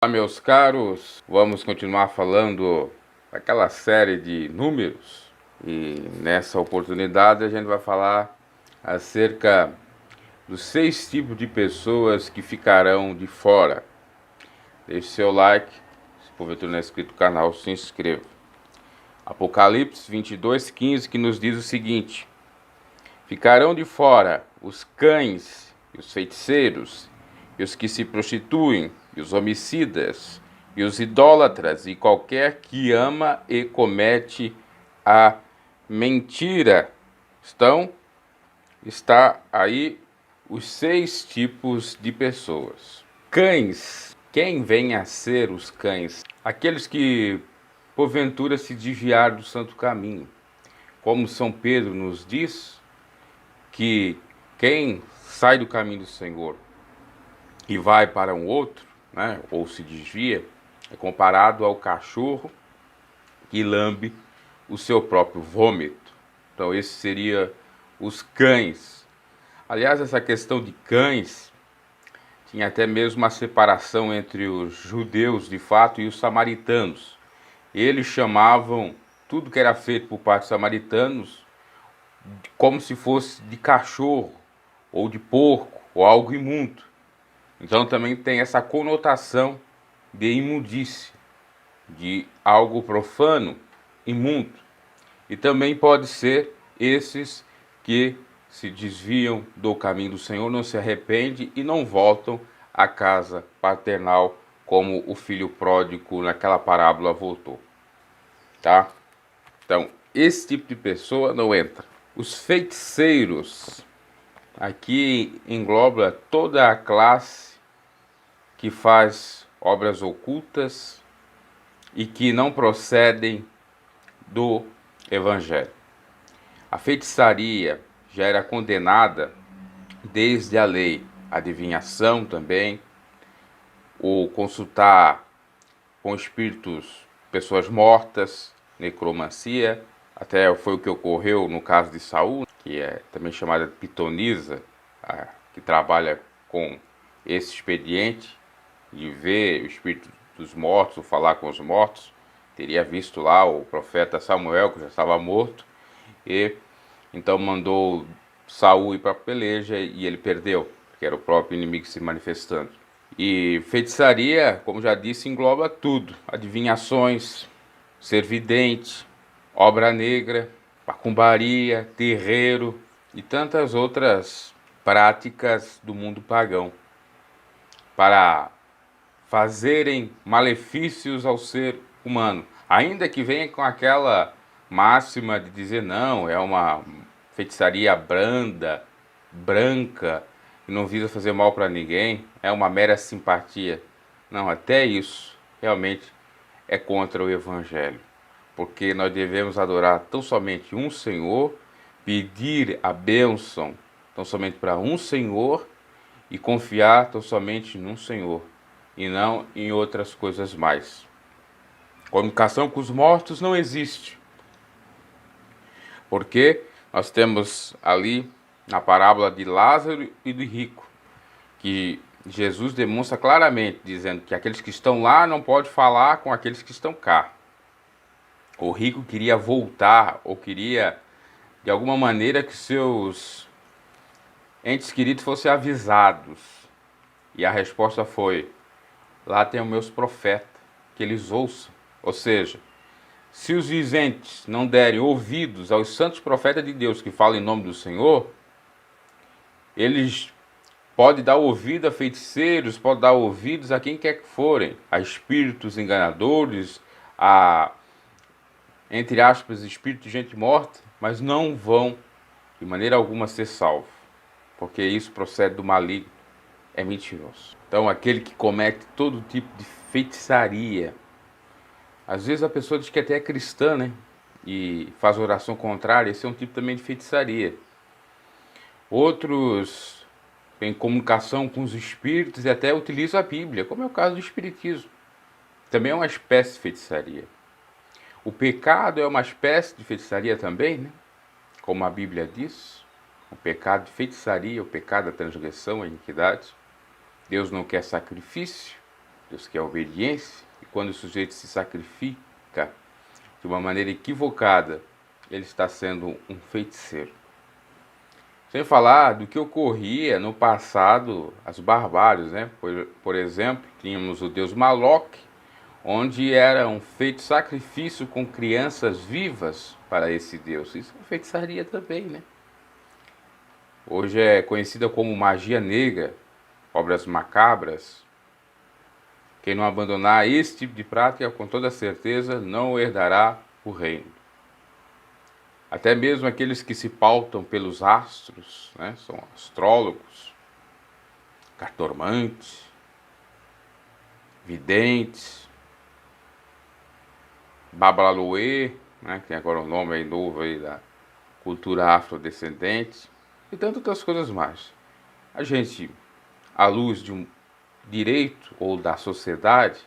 Olá, meus caros, vamos continuar falando daquela série de números e nessa oportunidade a gente vai falar acerca dos 6 tipos de pessoas que ficarão de fora. Deixe seu like, se porventura não é inscrito no canal, se inscreva. Apocalipse 22:15 que nos diz o seguinte: ficarão de fora os cães e os feiticeiros e os que se prostituem e os homicidas e os idólatras e qualquer que ama e comete a mentira. Está aí os 6 tipos de pessoas. Cães. Quem vem a ser os cães? Aqueles que porventura se desviaram do santo caminho. Como São Pedro nos diz, que quem sai do caminho do Senhor e vai para um outro, né, ou se desvia, é comparado ao cachorro que lambe o seu próprio vômito. Então esse seria os cães. Aliás, essa questão de cães tinha até mesmo uma separação entre os judeus de fato e os samaritanos. Eles chamavam tudo que era feito por parte dos samaritanos como se fosse de cachorro ou de porco ou algo imundo. Então também tem essa conotação de imundície, de algo profano, imundo. E também pode ser esses que se desviam do caminho do Senhor, não se arrependem e não voltam à casa paternal como o filho pródigo naquela parábola voltou. Tá? Então, esse tipo de pessoa não entra. Os feiticeiros, aqui engloba toda a classe que faz obras ocultas e que não procedem do Evangelho. A feitiçaria já era condenada desde a lei, a adivinhação também, o consultar com espíritos, pessoas mortas, necromancia, até foi o que ocorreu no caso de Saul, que é também chamada de pitonisa, que trabalha com esse expediente de ver o espírito dos mortos, ou falar com os mortos. Teria visto lá o profeta Samuel, que já estava morto, e então mandou Saul ir para a peleja e ele perdeu, porque era o próprio inimigo se manifestando. E feitiçaria, como já disse, engloba tudo: adivinhações, ser vidente, obra negra, macumbaria, terreiro e tantas outras práticas do mundo pagão para fazerem malefícios ao ser humano, ainda que venha com aquela máxima de dizer não, é uma feitiçaria branda, branca, que não visa fazer mal para ninguém, é uma mera simpatia. Não, até isso realmente é contra o Evangelho, porque nós devemos adorar tão somente um Senhor, pedir a bênção tão somente para um Senhor e confiar tão somente num Senhor e não em outras coisas mais. Comunicação com os mortos não existe, porque nós temos ali na parábola de Lázaro e do rico, que Jesus demonstra claramente, dizendo que aqueles que estão lá não podem falar com aqueles que estão cá. O rico queria voltar, ou queria de alguma maneira que seus entes queridos fossem avisados. E a resposta foi: lá tem os meus profetas, que eles ouçam. Ou seja, se os viventes não derem ouvidos aos santos profetas de Deus que falam em nome do Senhor, eles podem dar ouvido a feiticeiros, podem dar ouvidos a quem quer que forem, a espíritos enganadores, a, entre aspas, espírito de gente morta, mas não vão de maneira alguma ser salvos, porque isso procede do maligno, é mentiroso. Então aquele que comete todo tipo de feitiçaria, às vezes a pessoa diz que até é cristã, né? E faz oração contrária, esse é um tipo também de feitiçaria. Outros têm comunicação com os espíritos e até utilizam a Bíblia, como é o caso do espiritismo. Também é uma espécie de feitiçaria. O pecado é uma espécie de feitiçaria também, né? Como a Bíblia diz, o pecado de feitiçaria, o pecado da transgressão, a iniquidade. Deus não quer sacrifício, práticas, que é a obediência, e quando o sujeito se sacrifica de uma maneira equivocada, ele está sendo um feiticeiro. Sem falar do que ocorria no passado, as barbáries, né? Por exemplo, tínhamos o deus Maloque, onde eram feitos sacrifício com crianças vivas para esse deus. Isso é feitiçaria também, né? Hoje é conhecida como magia negra, obras macabras. Quem não abandonar esse tipo de prática, com toda certeza, não herdará o reino. Até mesmo aqueles que se pautam pelos astros, né? São astrólogos, cartomantes, videntes, Babalaluê, né? Que tem agora um nome aí novo aí da cultura afrodescendente, e tantas outras coisas mais. A gente, à luz de um direito ou da sociedade,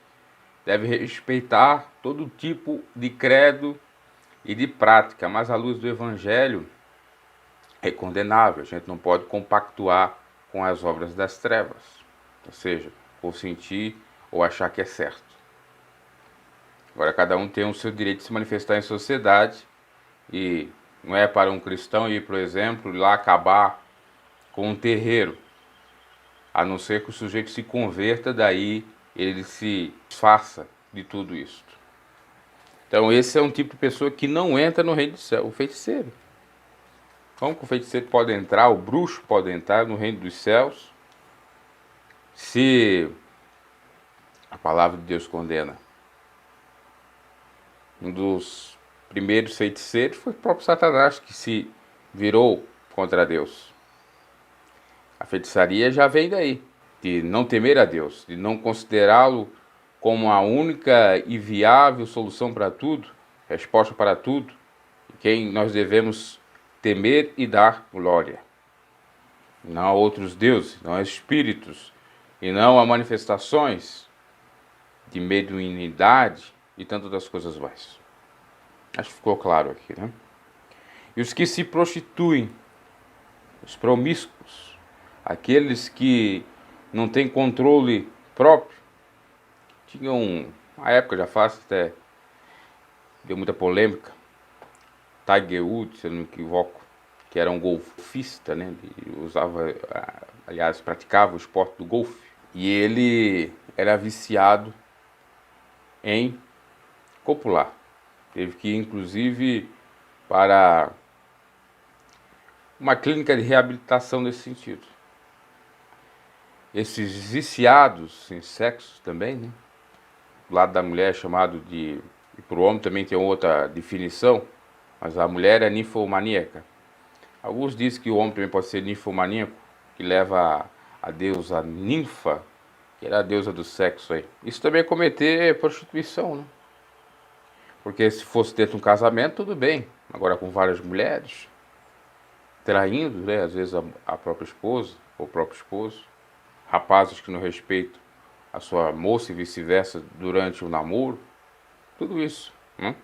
deve respeitar todo tipo de credo e de prática, mas à luz do Evangelho é condenável. A gente não pode compactuar com as obras das trevas, ou seja, ou sentir ou achar que é certo. Agora, cada um tem o seu direito de se manifestar em sociedade, e não é para um cristão ir, por exemplo, lá acabar com um terreiro, a não ser que o sujeito se converta, daí ele se desfaça de tudo isso. Então esse é um tipo de pessoa que não entra no reino do céu, o feiticeiro. Como que o feiticeiro pode entrar, o bruxo pode entrar no reino dos céus, se a palavra de Deus condena? Um dos primeiros feiticeiros foi o próprio Satanás, que se virou contra Deus. A feitiçaria já vem daí, de não temer a Deus, de não considerá-lo como a única e viável solução para tudo, resposta para tudo, quem nós devemos temer e dar glória. Não a outros deuses, não a espíritos, e não a manifestações de mediunidade e tantas outras coisas mais. Acho que ficou claro aqui, né? E os que se prostituem, os promíscuos, aqueles que não têm controle próprio. Tinha uma época, já faz até, deu muita polêmica, Tiger Woods, se eu não me equivoco, que era um golfista, né? Ele usava, aliás, praticava o esporte do golfe. E ele era viciado em copular. Teve que ir, inclusive, para uma clínica de reabilitação nesse sentido. Esses viciados em sexo também, né? Do lado da mulher é chamado de... E para o homem também tem outra definição, mas a mulher é ninfomaníaca. Alguns dizem que o homem também pode ser ninfomaníaco, que leva a deusa ninfa, que era a deusa do sexo aí. Isso também é cometer prostituição, né? Porque se fosse dentro de um casamento, tudo bem. Agora com várias mulheres, traindo, né? Às vezes a própria esposa ou o próprio esposo. Rapazes que não respeitam a sua moça e vice-versa durante o namoro. Tudo isso, né?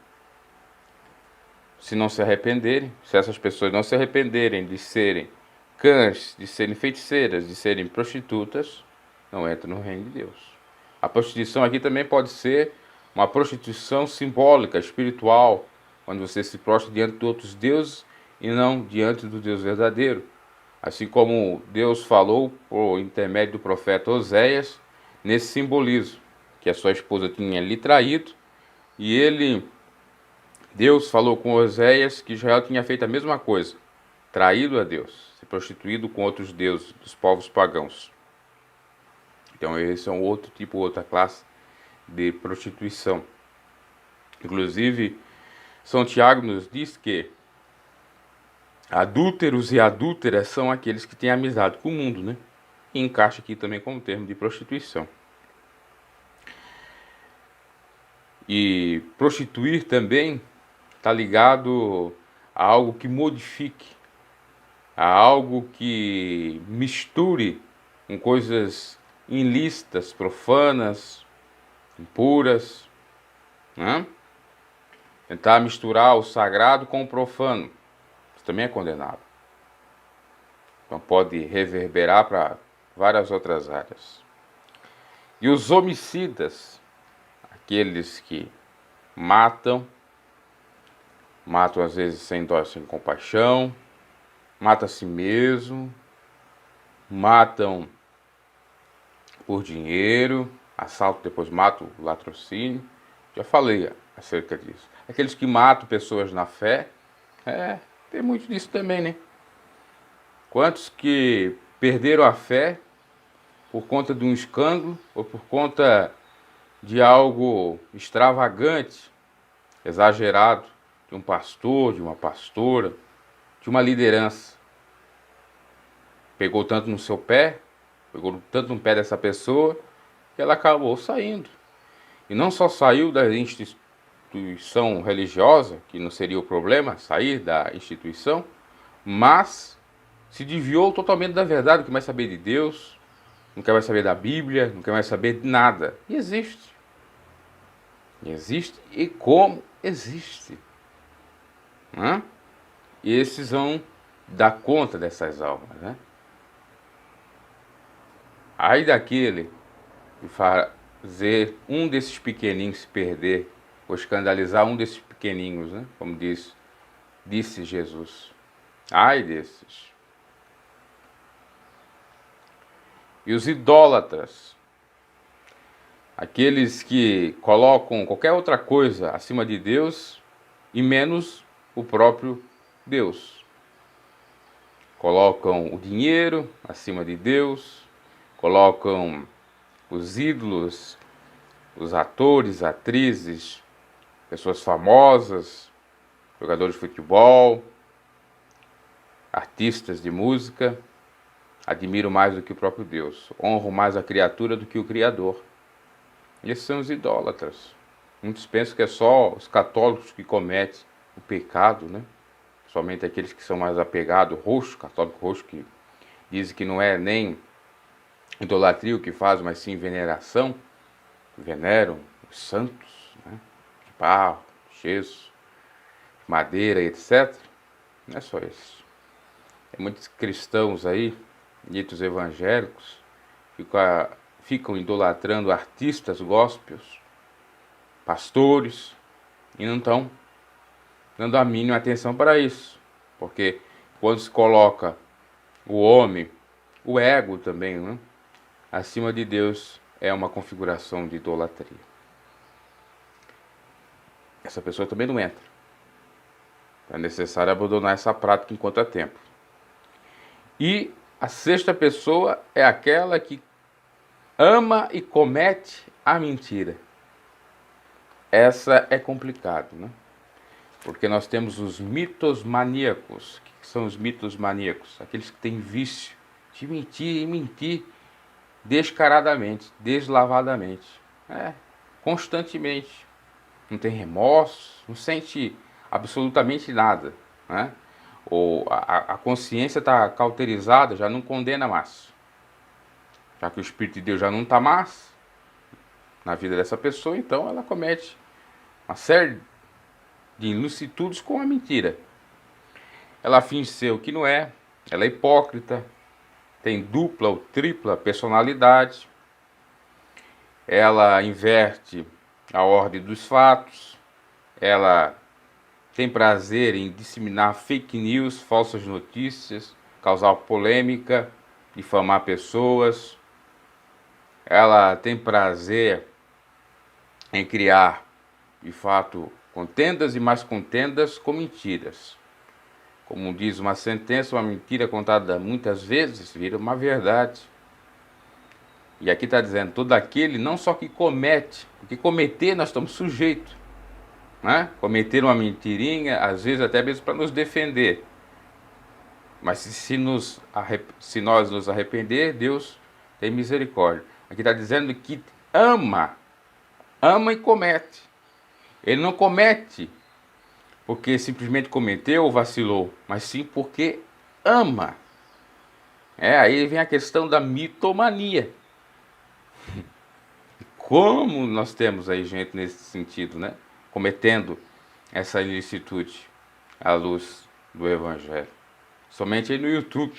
Se não se arrependerem, se essas pessoas não se arrependerem de serem cães, de serem feiticeiras, de serem prostitutas, não entram no reino de Deus. A prostituição aqui também pode ser uma prostituição simbólica, espiritual, quando você se prostra diante de outros deuses e não diante do Deus verdadeiro. Assim como Deus falou por intermédio do profeta Oséias, nesse simbolismo, que a sua esposa tinha lhe traído, e Deus falou com Oséias que Israel tinha feito a mesma coisa, traído a Deus, se prostituído com outros deuses dos povos pagãos. Então esse é um outro tipo, outra classe de prostituição. Inclusive, São Tiago nos diz que adúlteros e adúlteras são aqueles que têm amizade com o mundo, né? E encaixa aqui também como termo de prostituição. E prostituir também está ligado a algo que modifique, a algo que misture com coisas ilícitas, profanas, impuras, né? Tentar misturar o sagrado com o profano, isso também é condenado. Então pode reverberar para várias outras áreas. E os homicidas, aqueles que matam às vezes sem dó, sem compaixão, matam a si mesmo, matam por dinheiro, assalto, depois matam o latrocínio. Já falei acerca disso. Aqueles que matam pessoas na fé, tem muito disso também, né? Quantos que perderam a fé por conta de um escândalo ou por conta de algo extravagante, exagerado, de um pastor, de uma pastora, de uma liderança. Pegou tanto no seu pé, pegou tanto no pé dessa pessoa, que ela acabou saindo. E não só saiu da instituição religiosa, que não seria o problema, sair da instituição, mas se desviou totalmente da verdade, não quer mais saber de Deus, não quer mais saber da Bíblia, não quer mais saber de nada. E existe. Existe e como existe. Né? E esses vão dar conta dessas almas. Né? Aí daquele que fazer um desses pequeninhos se perder, ou escandalizar um desses pequeninhos, né? Como disse Jesus. Ai desses. E os idólatras, aqueles que colocam qualquer outra coisa acima de Deus e menos o próprio Deus. Colocam o dinheiro acima de Deus, colocam os ídolos, os atores, atrizes, pessoas famosas, jogadores de futebol, artistas de música, admiro mais do que o próprio Deus, honro mais a criatura do que o Criador. Esses são os idólatras. Muitos pensam que é só os católicos que cometem o pecado, né? Somente aqueles que são mais apegados, católico roxo, que dizem que não é nem idolatria o que faz, mas sim veneração, veneram os santos, né? De barro, de gesso, de madeira, etc. Não é só isso. Tem muitos cristãos aí, ditos evangélicos, ficam idolatrando artistas gospels, pastores, e não estão dando a mínima atenção para isso. Porque quando se coloca o homem, o ego também, né, acima de Deus, é uma configuração de idolatria. Essa pessoa também não entra. É necessário abandonar essa prática enquanto há tempo. E a sexta pessoa é aquela que ama e comete a mentira. Essa é complicado, né? Porque nós temos os mitos maníacos. O que são os mitos maníacos? Aqueles que têm vício de mentir e mentir descaradamente, deslavadamente, constantemente. Não tem remorso, não sente absolutamente nada, né? Ou a consciência está cauterizada, já não condena mais. Já que o Espírito de Deus já não está mais na vida dessa pessoa, então ela comete uma série de ilicitudes com a mentira. Ela finge ser o que não é, ela é hipócrita, tem dupla ou tripla personalidade, ela inverte a ordem dos fatos, ela tem prazer em disseminar fake news, falsas notícias, causar polêmica, difamar pessoas. Ela tem prazer em criar, de fato, contendas e mais contendas com mentiras. Como diz uma sentença, uma mentira contada muitas vezes vira uma verdade. E aqui está dizendo, todo aquele não só que comete, porque cometer nós estamos sujeitos. Né? Cometer uma mentirinha, às vezes até mesmo para nos defender. Mas se nós nos arrepender, Deus tem misericórdia. Aqui está dizendo que ama e comete. Ele não comete porque simplesmente cometeu ou vacilou, mas sim porque ama. Aí vem a questão da mitomania. Como nós temos aí gente nesse sentido, né? Cometendo essa ilicitude à luz do Evangelho. Somente aí no YouTube.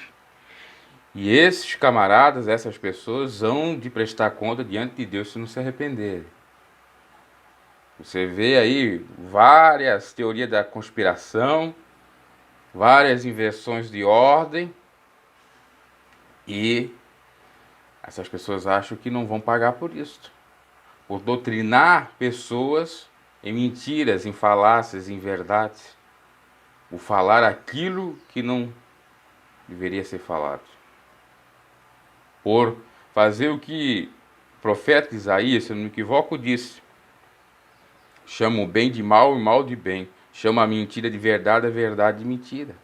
E esses camaradas, essas pessoas, hão de prestar conta diante de Deus se não se arrependerem. Você vê aí várias teorias da conspiração, várias inversões de ordem, e essas pessoas acham que não vão pagar por isso. Por doutrinar pessoas em mentiras, em falácias, em verdades. Por falar aquilo que não deveria ser falado. Por fazer o que o profeta Isaías, se eu não me equivoco, disse: chama o bem de mal e o mal de bem. Chama a mentira de verdade, a verdade de mentira.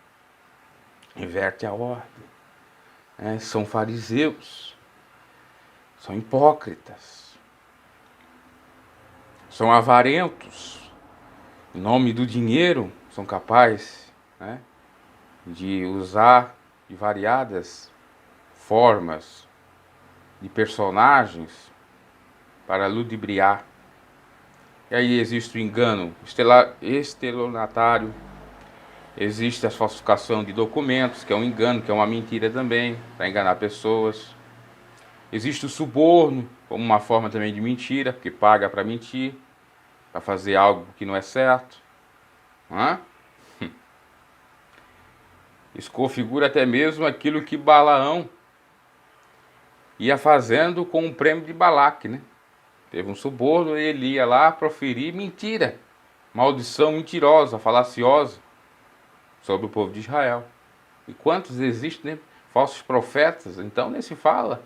Inverte a ordem. São fariseus. São hipócritas. São avarentos. Em nome do dinheiro, são capazes de usar de variadas formas de personagens para ludibriar. E aí existe o engano estelionatário, existe a falsificação de documentos, que é um engano, que é uma mentira também, para enganar pessoas. Existe o suborno, como uma forma também de mentira, porque paga para mentir, para fazer algo que não é certo. Isso configura até mesmo aquilo que Balaão ia fazendo com o prêmio de Balaque, né? Teve um suborno e ele ia lá proferir mentira, maldição mentirosa, falaciosa sobre o povo de Israel. E quantos existem, né? Falsos profetas? Então nem se fala.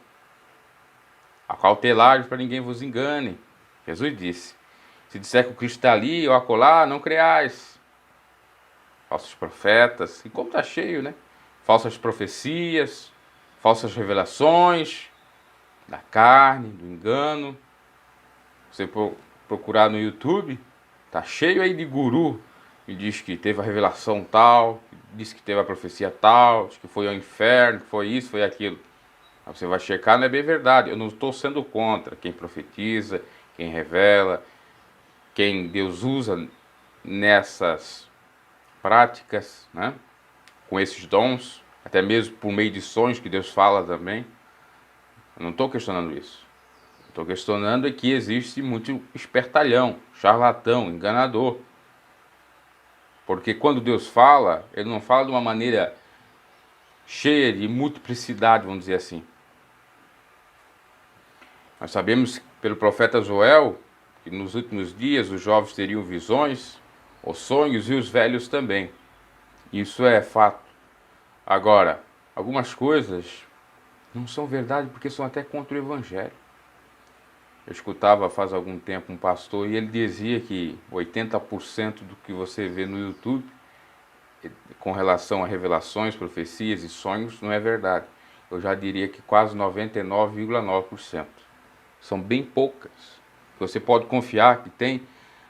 Acautelai-vos para ninguém vos engane. Jesus disse: se disser que o Cristo está ali ou acolá, não creais. Falsos profetas, e como está cheio, né? Falsas profecias, falsas revelações da carne, do engano. Você procurar no YouTube, tá cheio aí de guru que diz que teve a revelação tal, diz que teve a profecia tal, diz que foi ao inferno, que foi isso, foi aquilo. Aí você vai checar, não é bem verdade. Eu não estou sendo contra quem profetiza, quem revela, quem Deus usa nessas práticas, né? Com esses dons, até mesmo por meio de sonhos que Deus fala também. Eu não estou questionando isso. Estou questionando é que existe muito espertalhão, charlatão, enganador. Porque quando Deus fala, Ele não fala de uma maneira cheia de multiplicidade, vamos dizer assim. Nós sabemos pelo profeta Joel que nos últimos dias os jovens teriam visões, ou sonhos, e os velhos também. Isso é fato. Agora, algumas coisas não são verdade porque são até contra o Evangelho. Eu escutava faz algum tempo um pastor e ele dizia que 80% do que você vê no YouTube com relação a revelações, profecias e sonhos não é verdade. Eu já diria que quase 99,9%. São bem poucas. Você pode confiar que tem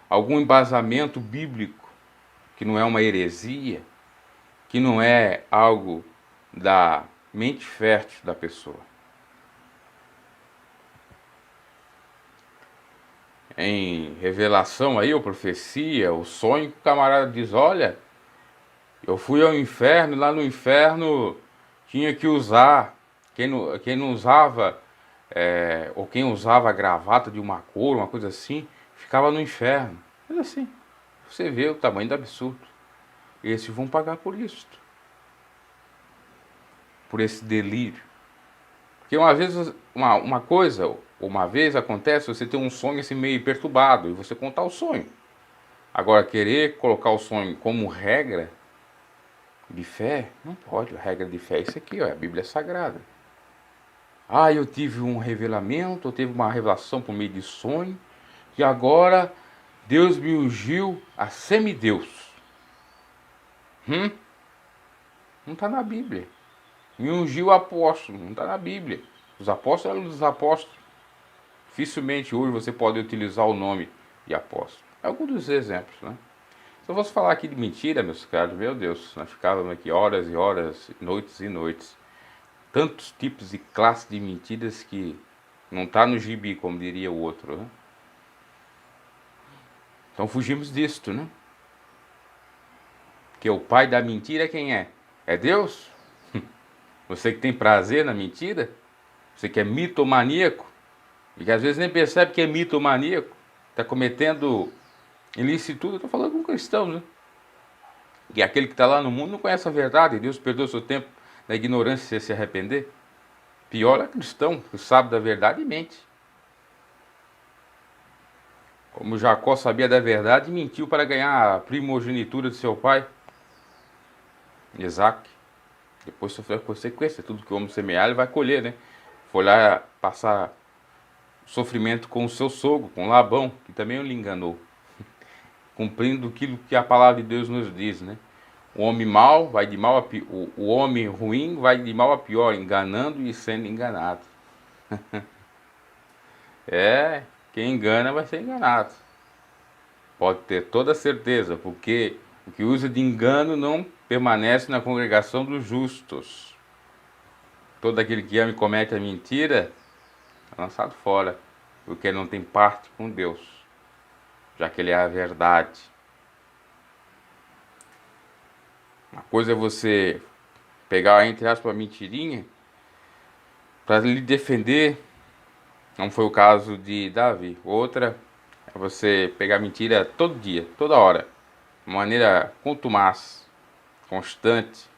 algum embasamento bíblico, que não é uma heresia, que não é algo da mente fértil da pessoa. Em revelação aí, ou profecia, ou sonho, o camarada diz: olha, eu fui ao inferno, e lá no inferno tinha que usar, quem não usava, ou quem usava a gravata de uma cor, uma coisa assim, ficava no inferno. Mas assim, você vê o tamanho do absurdo. Esses vão pagar por isso, por esse delírio. Porque uma vez acontece, você tem um sonho assim meio perturbado, e você contar o sonho. Agora, querer colocar o sonho como regra de fé, não pode. A regra de fé é isso aqui, ó, é a Bíblia Sagrada. Eu tive um revelamento, eu tive uma revelação por meio de sonho, e agora Deus me ungiu a semideus. Não está na Bíblia. Me ungiu apóstolo, não está na Bíblia. Os apóstolos eram dos apóstolos. Dificilmente hoje você pode utilizar o nome de apóstolo. É algum dos exemplos, né? Se eu fosse falar aqui de mentira, meus caros, meu Deus, nós ficávamos aqui horas e horas, noites e noites. Tantos tipos e classes de mentiras que não está no gibi, como diria o outro, né? Então fugimos disto, né? Que o pai da mentira quem é? É Deus? Você que tem prazer na mentira? Você que é mitomaníaco? E que às vezes nem percebe que é mitomaníaco? Está cometendo ilicitude? Eu estou falando com cristãos, né? E aquele que está lá no mundo não conhece a verdade. Deus perdoa o seu tempo na ignorância se arrepender. Pior é cristão, que sabe da verdade e mente. Como Jacó sabia da verdade e mentiu para ganhar a primogenitura de seu pai, Isaac. Depois sofreu a consequência. Tudo que o homem semear, ele vai colher, né? Foi lá passar sofrimento com o seu sogro, com Labão, que também o enganou. Cumprindo aquilo que a palavra de Deus nos diz, né? O homem mau vai de mal a pior, o homem ruim vai de mal a pior, enganando e sendo enganado. É, quem engana vai ser enganado. Pode ter toda certeza, porque o que usa de engano não permanece na congregação dos justos. Todo aquele que ama e comete a mentira é lançado fora, porque não tem parte com Deus, já que ele é a verdade. Uma coisa é você pegar, entre aspas, uma mentirinha para lhe defender, não foi o caso de Davi. Outra é você pegar mentira todo dia, toda hora, de maneira contumaz, constante.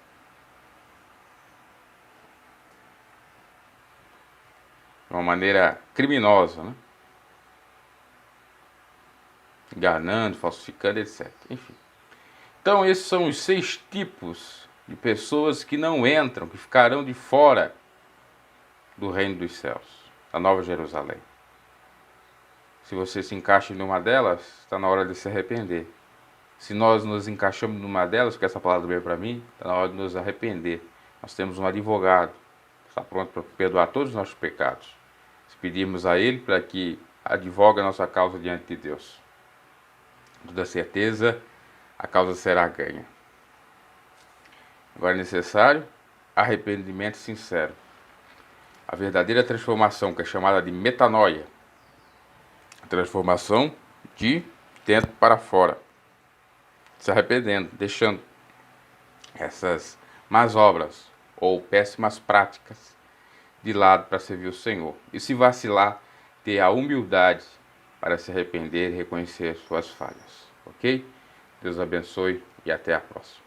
De uma maneira criminosa, né? Enganando, falsificando, etc. Enfim. Então, esses são os 6 tipos de pessoas que não entram, que ficarão de fora do reino dos céus, da Nova Jerusalém. Se você se encaixa em uma delas, está na hora de se arrepender. Se nós nos encaixamos numa delas, que essa palavra veio para mim, está na hora de nos arrepender. Nós temos um advogado, que está pronto para perdoar todos os nossos pecados. Se pedirmos a Ele para que advogue a nossa causa diante de Deus, com toda certeza, a causa será ganha. Agora é necessário arrependimento sincero. A verdadeira transformação, que é chamada de metanoia, a transformação de dentro para fora, se arrependendo, deixando essas más obras ou péssimas práticas de lado para servir o Senhor. E se vacilar, ter a humildade para se arrepender e reconhecer suas falhas. Ok? Deus abençoe e até a próxima.